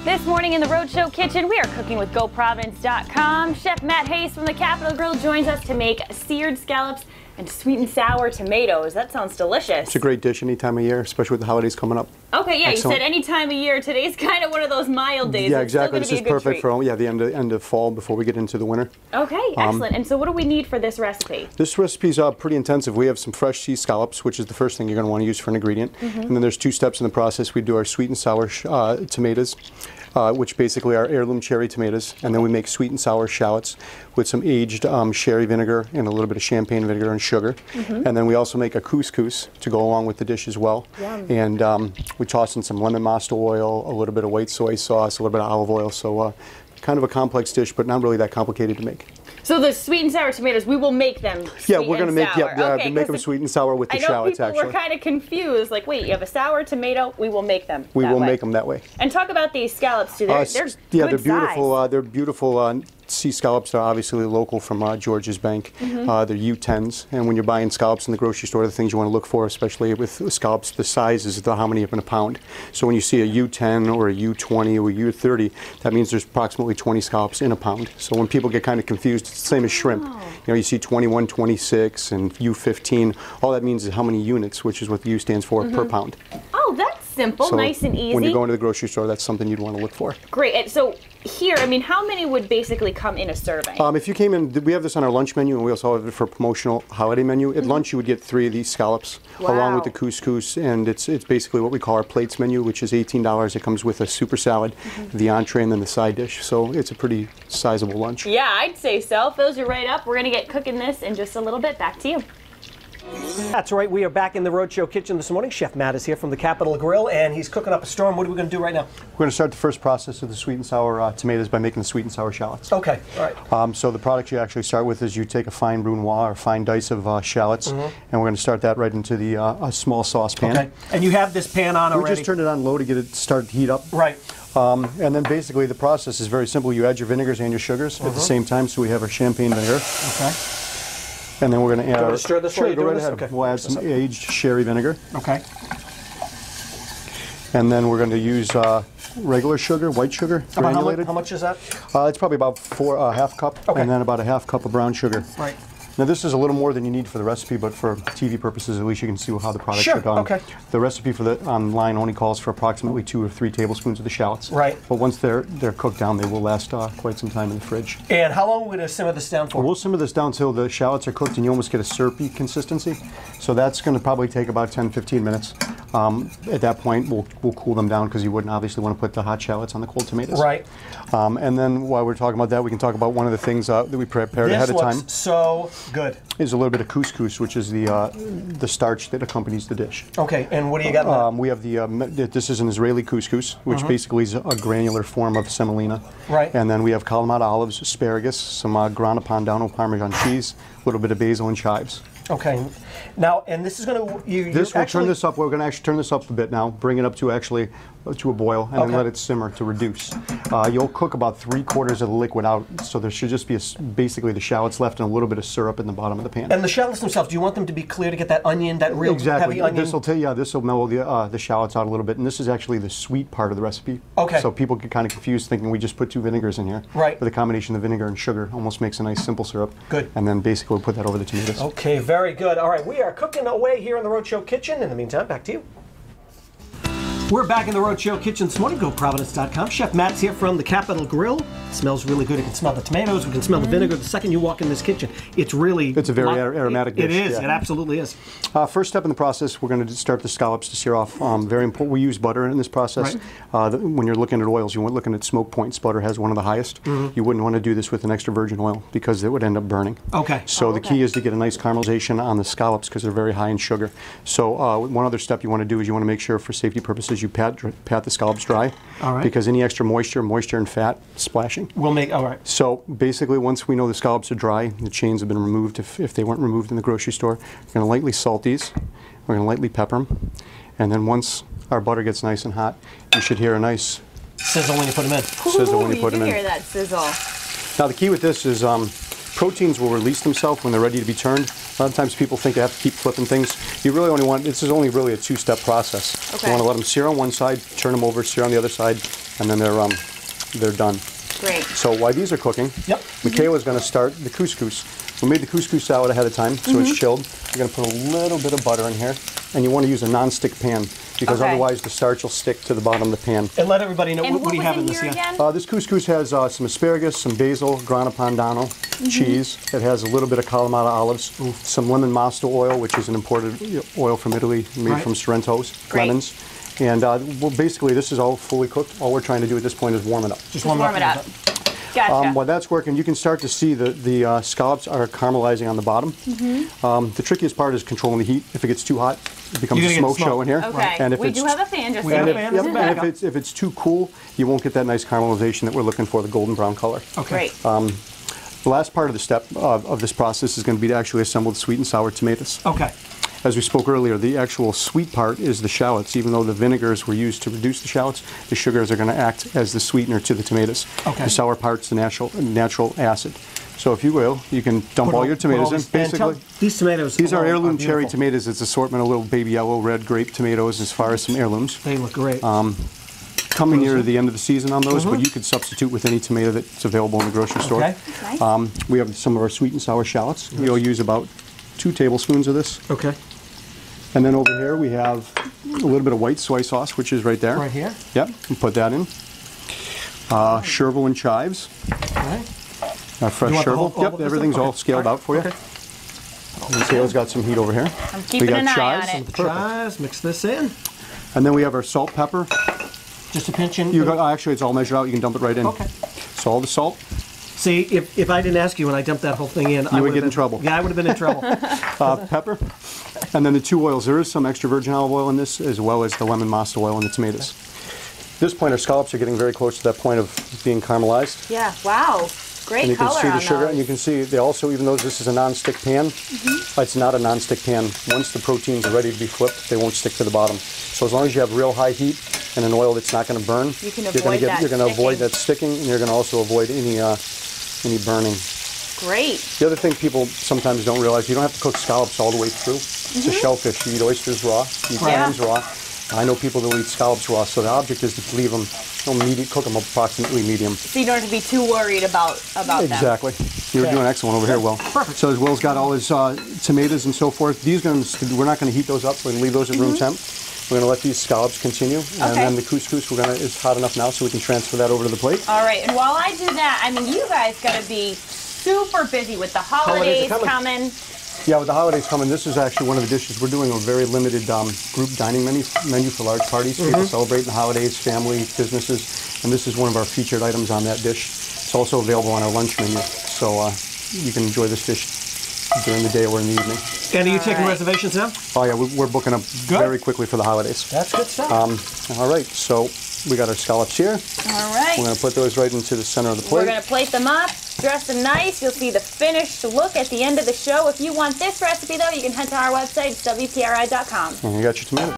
This morning in the Roadshow Kitchen, we are cooking with GoProvidence.com. Chef Matt Hayes from the Capitol Grill joins us to make seared scallops and sweet and sour tomatoes. That sounds delicious. It's a great dish any time of year, especially with the holidays coming up. Okay, yeah, Excellent. You said any time of year. Today's kind of one of those mild days. Yeah, It's still exactly. gonna This be is a good perfect treat. for the end of fall before we get into the winter. Okay, excellent. And so what do we need for this recipe? This recipe is pretty intensive. We have some fresh sea scallops, which is the first thing you're going to want to use for an ingredient. And then there's 2 steps in the process. We do our sweet and sour tomatoes, which basically are heirloom cherry tomatoes. And then we make sweet and sour shallots with some aged sherry vinegar and a little bit of champagne vinegar and sugar. And then we also make a couscous to go along with the dish as well. Yum. And we toss in some lemon masta oil, a little bit of white soy sauce, a little bit of olive oil. So kind of a complex dish, but not really that complicated to make. So the sweet and sour tomatoes, we will make them Yeah, sweet we're going to and make sour. Okay, make them sweet and sour with the shallots. I know people Actually, were kind of confused. Like, wait, you have a sour tomato? We will make them. we that will way. make them that way. And talk about these scallops too. They're Yeah, good they're beautiful. size. They're beautiful sea scallops. They're obviously local from George's Bank. They're U10s, and when you're buying scallops in the grocery store, the things you want to look for, especially with scallops, the size is how many in a pound. So when you see a U10 or a U20 or a U30, that means there's approximately 20 scallops in a pound. So when people get kind of confused, it's the same as shrimp. You see 21, 26, and U15. All that means is how many units, which is what the U stands for, per pound. Oh, that's simple, So nice and easy. when you go into the grocery store, that's something you'd want to look for. Great. And so here, I mean, how many would basically come in a serving? If you came in, we have this on our lunch menu, and we also have it for promotional holiday menu. At lunch, you would get 3 of these scallops, along with the couscous, and it's basically what we call our plates menu, which is $18. It comes with a super salad, the entree, and then the side dish. So it's a pretty sizable lunch. Yeah, I'd say so. Fills you right up. We're going to get cooking this in just a little bit. Back to you. That's right. We are back in the Roadshow Kitchen this morning. Chef Matt is here from the Capitol Grill, and he's cooking up a storm. What are we going to do right now? We're going to start the first process of the sweet and sour tomatoes by making the sweet and sour shallots. Okay. All right. So the product you actually start with is you take a fine brunoise or fine dice of shallots, and we're going to start that right into the a small saucepan. Okay. And you have this pan on already? We just turned it on low to get it started to heat up. Right. And then basically the process is very simple. You add your vinegars and your sugars at the same time. So we have our champagne vinegar. Okay. And then we're going to add. Do you want to stir this while you're go doing right this? ahead. Okay. We'll add some aged sherry vinegar. Okay. And then we're going to use regular sugar, white sugar, About granulated. how much is that? It's probably about half cup, Okay. and then about a half cup of brown sugar. Right. Now this is a little more than you need for the recipe, but for TV purposes, at least you can see how the products Sure, are done. okay. The recipe for the online only calls for approximately 2 or 3 tablespoons of the shallots. Right. But once they're cooked down, they will last quite some time in the fridge. And how long are we going to simmer this down for? We'll simmer this down till the shallots are cooked and you almost get a syrupy consistency. So that's going to probably take about 10-15 minutes. At that point, we'll cool them down because you wouldn't obviously want to put the hot shallots on the cold tomatoes. Right. And then while we're talking about that, we can talk about one of the things that we prepared ahead of time. This looks so good. Is a little bit of couscous, which is the starch that accompanies the dish. Okay, and what do you got in that? We have this is an Israeli couscous, which basically is a granular form of semolina. Right. And then we have Kalamata olives, asparagus, some Grana Padano Parmesan cheese, a little bit of basil and chives. Okay. Now, and this is going to We'll turn this up. We're going to actually turn this up a bit now. Bring it up to to a boil, and then let it simmer to reduce. You'll cook about 3/4 of the liquid out, so there should just be basically the shallots left and a little bit of syrup in the bottom of the pan. And the shallots themselves, do you want them to be clear to get that onion, that real Exactly. heavy onion? This will mellow the shallots out a little bit, and this is actually the sweet part of the recipe. Okay. So people get kind of confused thinking we just put 2 vinegars in here. Right. But the combination of vinegar and sugar almost makes a nice simple syrup. Good. And then basically we'll put that over the tomatoes. Okay, very good. All right, we are cooking away here in the Roadshow Kitchen. In the meantime, back to you. We're back in the Roadshow Kitchen this morning. GoProvidence.com. Chef Matt's here from the Capitol Grill. It smells really good. You can smell the tomatoes. We can smell the vinegar. The second you walk in this kitchen, it's a very aromatic dish. It is. Yeah. It absolutely is. First step in the process, we're going to start the scallops to sear off. Very important. We use butter in this process. Right. When you're looking at oils, you're looking at smoke points. Butter has one of the highest. You wouldn't want to do this with an extra virgin oil because it would end up burning. Okay. So the key is to get a nice caramelization on the scallops because they're very high in sugar. So one other step you want to do is you want to make sure for safety purposes you pat the scallops dry. All right. Because any extra moisture and fat splashing. We'll make, all right. So basically, once we know the scallops are dry, the chains have been removed if they weren't removed in the grocery store, we're going to lightly salt these. We're going to lightly pepper them. And then once our butter gets nice and hot, you should hear a nice sizzle when you put them in. Sizzle when you put them in. You can hear that sizzle. Now the key with this is proteins will release themselves when they're ready to be turned. A lot of times people think they have to keep flipping things. You really only want, this is only really a 2-step process. Okay. You want to let them sear on one side, turn them over, sear on the other side, and then they're done. Great. So while these are cooking, Yep. Michaela's going to start the couscous. We made the couscous salad ahead of time, so it's chilled. You're going to put a little bit of butter in here, and you want to use a non-stick pan because Okay. otherwise the starch will stick to the bottom of the pan. And let everybody know And what do you was have in this here here. again? This couscous has some asparagus, some basil, grana padano, cheese. It has a little bit of Kalamata olives, some lemon masta oil, which is an imported oil from Italy, made Right. from Sorrento's, Great. lemons. And well, basically, this is all fully cooked. All we're trying to do at this point is warm it up. Just Warm it up. Gotcha. While that's working, you can start to see the scallops are caramelizing on the bottom. The trickiest part is controlling the heat. If it gets too hot, it becomes You're a gonna get smoke show smoke. in here. Okay. And if We it's do have a fan just We so have you a fan know. as a and backup. if it's too cool, you won't get that nice caramelization that we're looking for, the golden brown color. Okay. Great. The last part of the step of this process is going to be to actually assemble the sweet and sour tomatoes. Okay. As we spoke earlier, the actual sweet part is the shallots. Even though the vinegars were used to reduce the shallots, the sugars are going to act as the sweetener to the tomatoes. Okay. The sour part's the natural acid. So if you will, you can dump all your tomatoes in. Basically, These tomatoes. these are alone heirloom cherry beautiful. tomatoes. It's assortment of little baby yellow, red grape tomatoes as far as some heirlooms. They look great. Coming near the end of the season on those, but you could substitute with any tomato that's available in the grocery store. Okay. Nice. We have some of our sweet and sour shallots. You'll use about 2 tablespoons of this. Okay. And then over here we have a little bit of white soy sauce, which is right there. Right here. Yep, and put that in. Chervil and chives, Okay. fresh You want the chervil. whole- all Yep, of this everything's stuff? all Okay. scaled out for you. Okay. Michaela's got some heat over here. I'm keeping got an eye chives. on it. The chives. Mix this in. And then we have our salt, pepper. Just a pinch in. You got, actually, it's all measured out. You can dump it right in. Okay. So all the salt. See, if I didn't ask you when I dumped that whole thing in, I would would've get in been- trouble. Yeah, I would have been in trouble. Pepper, and then the 2 oils. There is some extra virgin olive oil in this, as well as the lemon masta oil and the tomatoes. At this point, our scallops are getting very close to that point of being caramelized. Yeah. Wow. Great And you can color see the on sugar, those. and you can see they also, even though this is a non-stick pan, it's not a non-stick pan. Once the proteins are ready to be flipped, they won't stick to the bottom. So as long as you have real high heat and an oil that's not going to burn, You can you're avoid that you're going to avoid sticking. that sticking, and you're going to also avoid any burning. Great. The other thing people sometimes don't realize, you don't have to cook scallops all the way through. It's a shellfish. You eat oysters raw, you eat Yeah. clams raw. I know people that will eat scallops raw, so the object is to leave them, cook them approximately medium. So you don't have to be too worried about them. Exactly. You're doing excellent over here, Will. Perfect. So as Will's got all his tomatoes and so forth, we're not going to heat those up. We're going to leave those at room temp. We're going to let these scallops continue, and then the couscous is hot enough now, so we can transfer that over to the plate. All right. And while I do that, I mean, you guys got to be super busy with the holidays are coming. coming. Yeah, with the holidays coming, this is actually one of the dishes. We're doing a very limited group dining menu for large parties. People celebrating the holidays, family, businesses, and this is one of our featured items on that dish. It's also available on our lunch menu, so you can enjoy this dish during the day or in the evening. And are you taking right. reservations now? Oh yeah, we're booking up Good. very quickly for the holidays. That's good stuff. All right, so we got our scallops here. All right. We're going to put those right into the center of the We're plate. going to plate them up, dress them nice. You'll see the finished look at the end of the show. If you want this recipe, though, you can head to our website, WPRI.com. And you got your tomato.